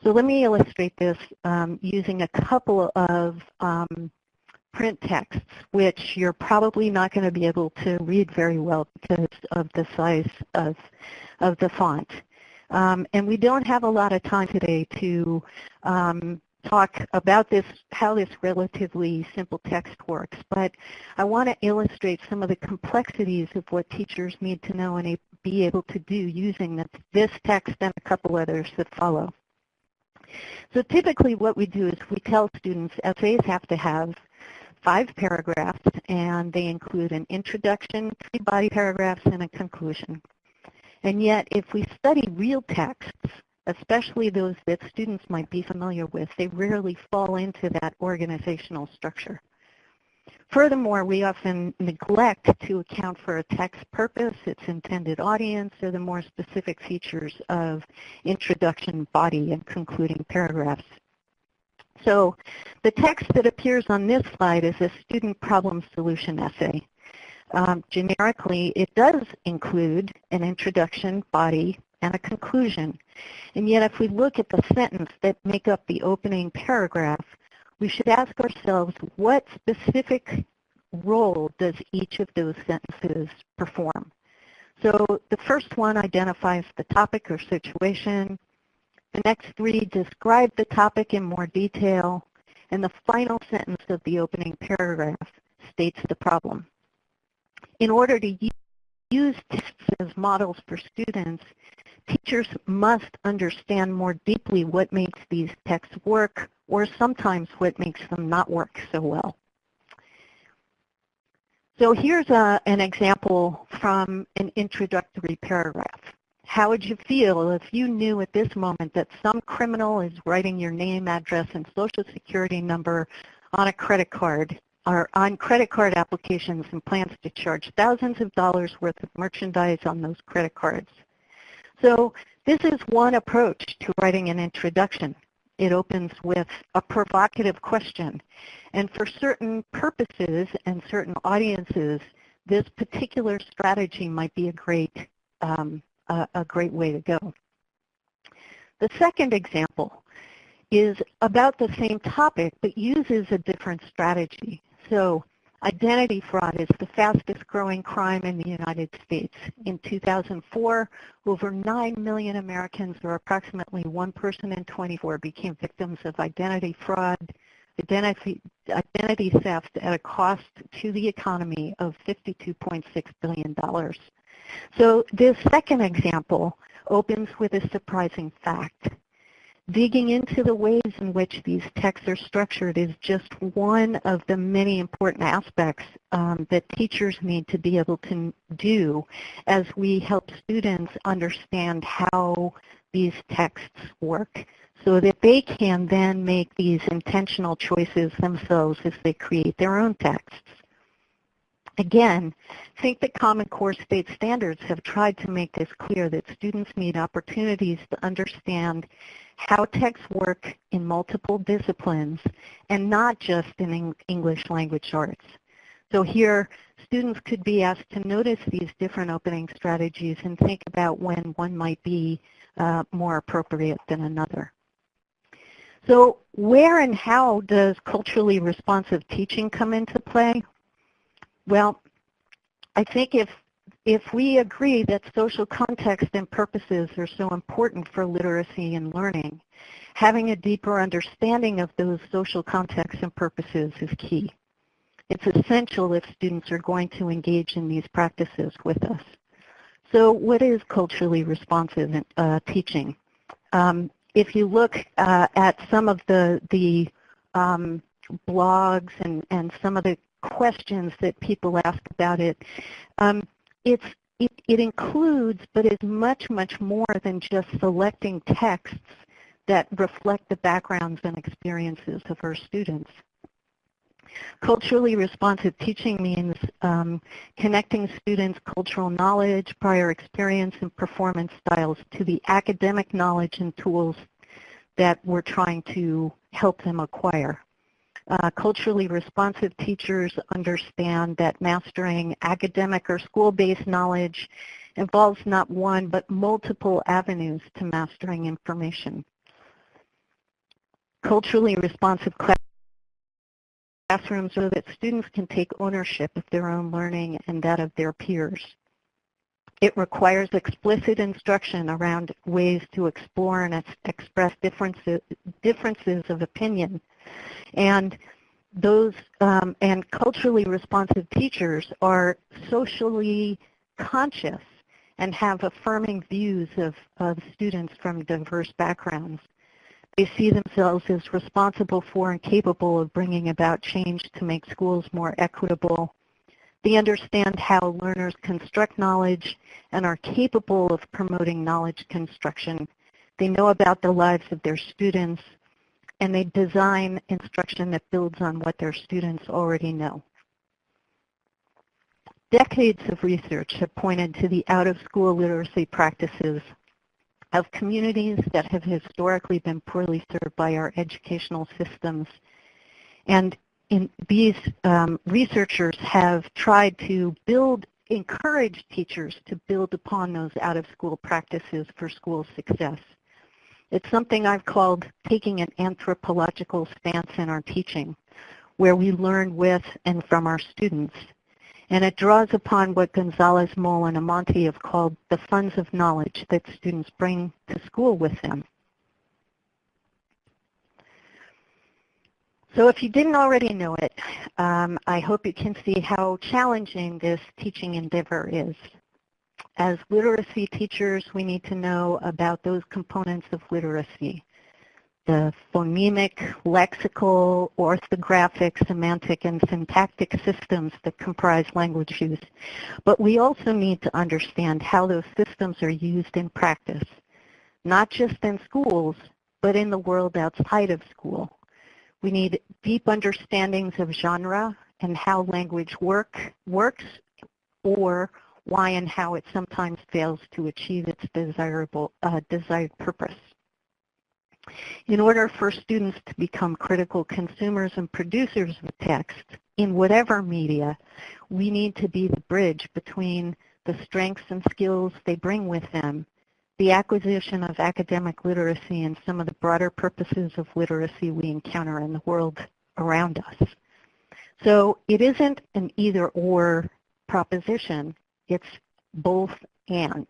So let me illustrate this using a couple of print texts, which you're probably not going to be able to read very well because of the size of the font. And we don't have a lot of time today to talk about this, how this relatively simple text works, but I want to illustrate some of the complexities of what teachers need to know and be able to do using this text and a couple others that follow. So typically what we do is we tell students essays have to have 5 paragraphs, and they include an introduction, 3 body paragraphs, and a conclusion. And yet, if we study real texts, especially those that students might be familiar with, they rarely fall into that organizational structure. Furthermore, we often neglect to account for a text purpose, its intended audience, or the more specific features of introduction, body, and concluding paragraphs. So the text that appears on this slide is a student problem solution essay. Generically, it does include an introduction, body, and a conclusion. And yet if we look at the sentence that make up the opening paragraph, we should ask ourselves what specific role does each of those sentences perform. So the first one identifies the topic or situation. The next 3 describe the topic in more detail. And the final sentence of the opening paragraph states the problem. In order to use texts as models for students, teachers must understand more deeply what makes these texts work, or sometimes what makes them not work so well. So here's an example from an introductory paragraph. How would you feel if you knew at this moment that some criminal is writing your name, address, and social security number on a credit card, or on credit card applications, and plans to charge thousands of dollars worth of merchandise on those credit cards? So this is one approach to writing an introduction. It opens with a provocative question. And for certain purposes and certain audiences, this particular strategy might be a great way to go. The second example is about the same topic, but uses a different strategy. So identity fraud is the fastest growing crime in the United States. In 2004, over 9 million Americans, or approximately 1 person in 24, became victims of identity fraud, identity theft at a cost to the economy of $52.6 billion. So this second example opens with a surprising fact. Digging into the ways in which these texts are structured is just one of the many important aspects that teachers need to be able to do as we help students understand how these texts work, so that they can then make these intentional choices themselves as they create their own texts. Again, I think the Common Core state standards have tried to make this clear, that students need opportunities to understand how texts work in multiple disciplines and not just in English language arts. So here, students could be asked to notice these different opening strategies and think about when one might be more appropriate than another. So where and how does culturally responsive teaching come into play? Well, I think if we agree that social context and purposes are so important for literacy and learning, having a deeper understanding of those social contexts and purposes is key. It's essential if students are going to engage in these practices with us. So what is culturally responsive teaching? If you look at some of the blogs and some of the questions that people ask about it, it includes, but is much, much more than just selecting texts that reflect the backgrounds and experiences of our students. Culturally responsive teaching means connecting students' cultural knowledge, prior experience, and performance styles to the academic knowledge and tools that we're trying to help them acquire. Culturally responsive teachers understand that mastering academic or school-based knowledge involves not one but multiple avenues to mastering information. Culturally responsive classrooms so that students can take ownership of their own learning and that of their peers. It requires explicit instruction around ways to explore and express differences of opinion. And those and culturally responsive teachers are socially conscious and have affirming views of students from diverse backgrounds. They see themselves as responsible for and capable of bringing about change to make schools more equitable. They understand how learners construct knowledge and are capable of promoting knowledge construction. They know about the lives of their students, and they design instruction that builds on what their students already know. Decades of research have pointed to the out-of-school literacy practices of communities that have historically been poorly served by our educational systems. And these researchers have tried to encourage teachers to build upon those out-of-school practices for school success. It's something I've called taking an anthropological stance in our teaching, where we learn with and from our students. And it draws upon what Gonzalez, Moll, and Amonte have called the funds of knowledge that students bring to school with them. So if you didn't already know it, I hope you can see how challenging this teaching endeavor is. As literacy teachers, we need to know about those components of literacy, the phonemic, lexical, orthographic, semantic, and syntactic systems that comprise language use. But we also need to understand how those systems are used in practice, not just in schools, but in the world outside of school. We need deep understandings of genre and how language works, or why and how it sometimes fails to achieve its desired purpose. In order for students to become critical consumers and producers of text in whatever media, we need to be the bridge between the strengths and skills they bring with them, the acquisition of academic literacy, and some of the broader purposes of literacy we encounter in the world around us. So it isn't an either-or proposition, it's both and.